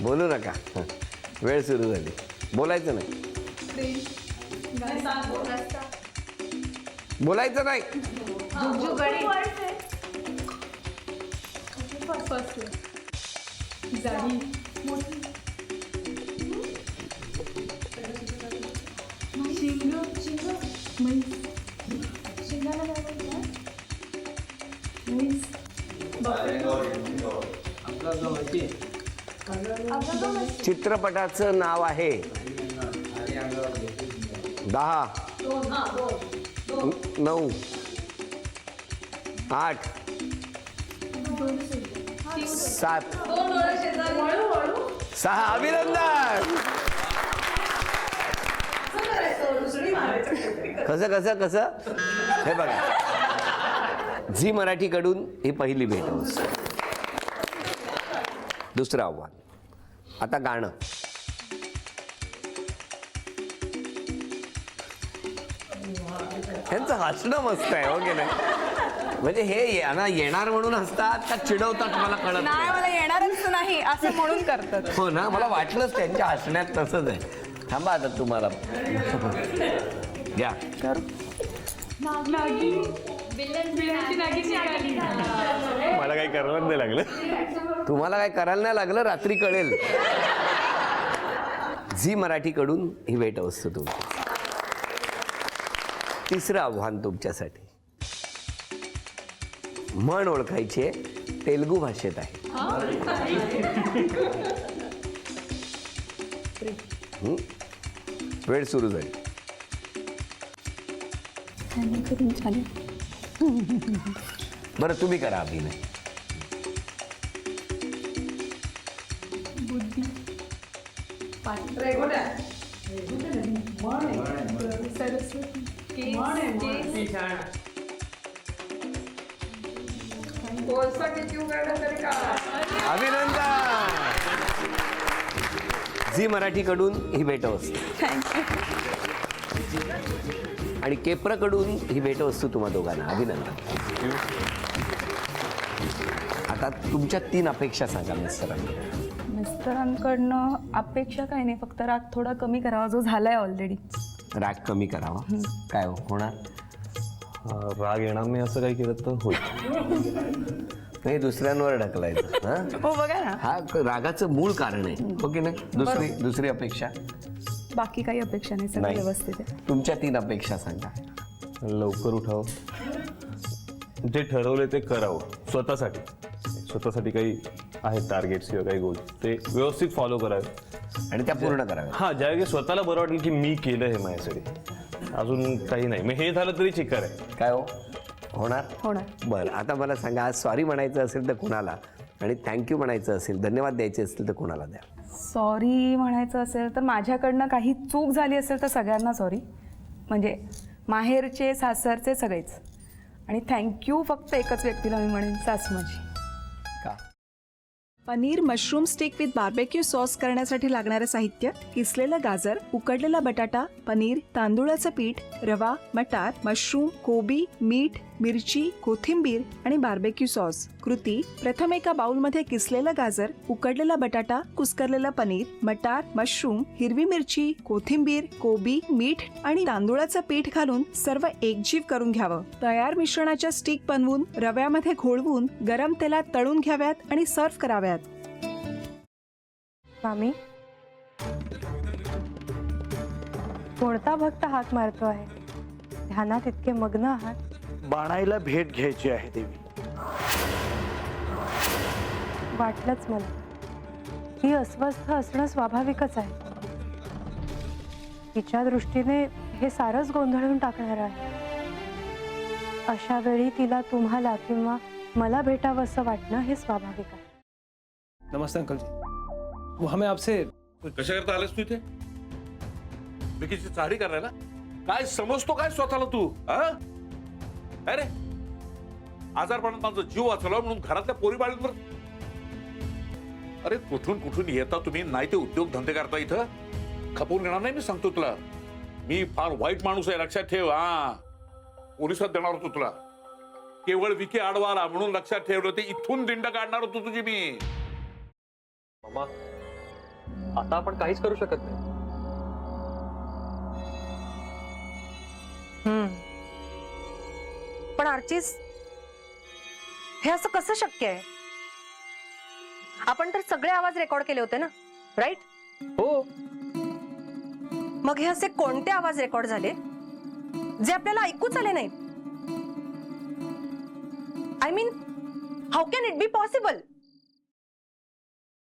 बोलू नका. वेळ सुरू झाली. बोलायचं नाही. बोलायचं नाही. चित्रपटाचं नाव आहे 10 9 8 7 6. अभिनंदन. कसं कसं कसं हे बघा, झी मराठीकडून ही पहिली भेट. दुसरं आव्हान, आता गाणं. यांचं हसणं मस्त आहे, हो की नाही? म्हणजे हे यांना येणार म्हणून हसतात का चिडवतात मला कळत नाही. मला येणारच नाही असं म्हणून करतात. हो ना, मला वाटलंच त्यांच्या हसण्यात तसंच आहे. थांबा आता तुम्हाला घ्या. मला काही करायला नाही लागलं. तुम्हाला काय करायला नाही लागलं, रात्री कळेल. झी मराठीकडून ही भेटवस्तू तुमची. तिसरं आव्हान तुमच्यासाठी, म्हण ओळखायची तेलुगू भाषेत आहे. वेळ सुरू झाली. बरं तुम्ही करा अभिनय. अभिनंदन. झी मराठीकडून ही भेटवस्तू आणि केप्रकडून ही भेटवस्तू तुम्हा दोघांना. अभिनंदन. आता तुमच्या 3 अपेक्षा सांगा मिस्टरांकडून. मिस्टरांकडनं अपेक्षा काही नाही, फक्त राग थोडा कमी करावा, जो झालाय ऑलरेडी. राग कमी करावा. काय होणार? राग येणार नाही असं काही केलं तर होईल. नाही, दुसऱ्यांवर ढकलायचं. हो बघा ना, हा रागाचं मूळ कारण आहे, हो की नाही? दुसरी अपेक्षा. बाकी काही अपेक्षा नाही, सगळं नाही. व्यवस्थित आहे. तुमच्या 3 अपेक्षा सांगा. लवकर उठावं, जे ठरवले ते करावं, स्वतःसाठी काही आहेत टार्गेट्स किंवा काही गोल, ते व्यवस्थित फॉलो करावे आणि त्या पूर्ण कराव्या. हां, ज्यावेळी स्वतःला बरं वाटेल की मी केलं हे माझ्यासाठी, अजून काही नाही. मग हे झालं तरी चिक्कार आहे. काय होणार? बरं, आता मला सांगा, आज सॉरी म्हणायचं असेल तर कुणाला, आणि थँक्यू म्हणायचं असेल, धन्यवाद द्यायचे असतील तर कुणाला द्या? सॉरी म्हणायचं असेल तर माझ्याकडनं काही चूक झाली असेल तर सगळ्यांना सॉरी, म्हणजे माहेरचे सासरचे सगळेच. आणि थँक्यू फक्त एकच व्यक्तीला मी म्हणेन, सासू माझी. का? Paneer mushroom stick with barbecue sauce करण्यासाठी लागणारे साहित्य: किसलेलं गाजर, उकडलेला बटाटा, पनीर, तांदूळाचं पीठ, रवा, मटार, मशरूम, कोबी, मीठ, मिरची, कोथिंबीर आणि बार्बेक्यू सॉस. कृती: प्रथम एका बाउलमध्ये किसलेलं गाजर, उकडलेला बटाटा, कुस्करलेलं पनीर, मटार, मशरूम, हिरवी मिरची, कोथिंबीर, कोबी, मीठ आणि तांदूळाचं पीठ घालून सर्व एकजीव करून घ्यावं. तयार मिश्रणाच्या स्टिक बनवून रव्यामध्ये घोळवून गरम तेलात तळून घ्याव्यात आणि सर्व्ह कराव्यात. मामी, कोणता भक्त हाक मारतो आहे? ध्यानात इतके मग्न आहात. बाणाईला भेट घ्यायची आहे देवी. वाटलंच मला, ही अस्वस्थ असणं स्वाभाविकच आहे. तिच्या दृष्टीने हे सारंच गोंधळून टाकणार आहे. अशा वेळी तिला तुम्हाला किंवा मला भेटावं असं वाटणं हे स्वाभाविक आहे. नमस्ते अंकल जी, वो हमें आपसे. कशा करता आलेस तू इथे? विकीची चाहरी करायला? काय समजतो काय स्वतःला तू? अरे आजारपणात माझा जीव वाचला म्हणून घरातल्या पोरी बाळींवर. अरे कुठून कुठून येता तुम्ही, नाही ते उद्योग धंदे करता इथं. खपवून घेणार नाही, मी सांगतो तुला. मी फार वाईट माणूस आहे, लक्षात ठेव. पोलिसात देणार होतो तुला. केवळ विकी आडवा आला म्हणून लक्षात ठेवलं, ते इथून दिंड काढणार होतो तुझी मी. मामा, आता आपण काहीच करू शकत नाही. पण आर्चिस, हे असं कसं शक्य आहे? आपण तर सगळे आवाज रेकॉर्ड केले होते ना, राईट? हो. मग हे असे कोणते आवाज रेकॉर्ड झाले जे आपल्याला ऐकूच आले नाहीत? I mean, how can it be possible?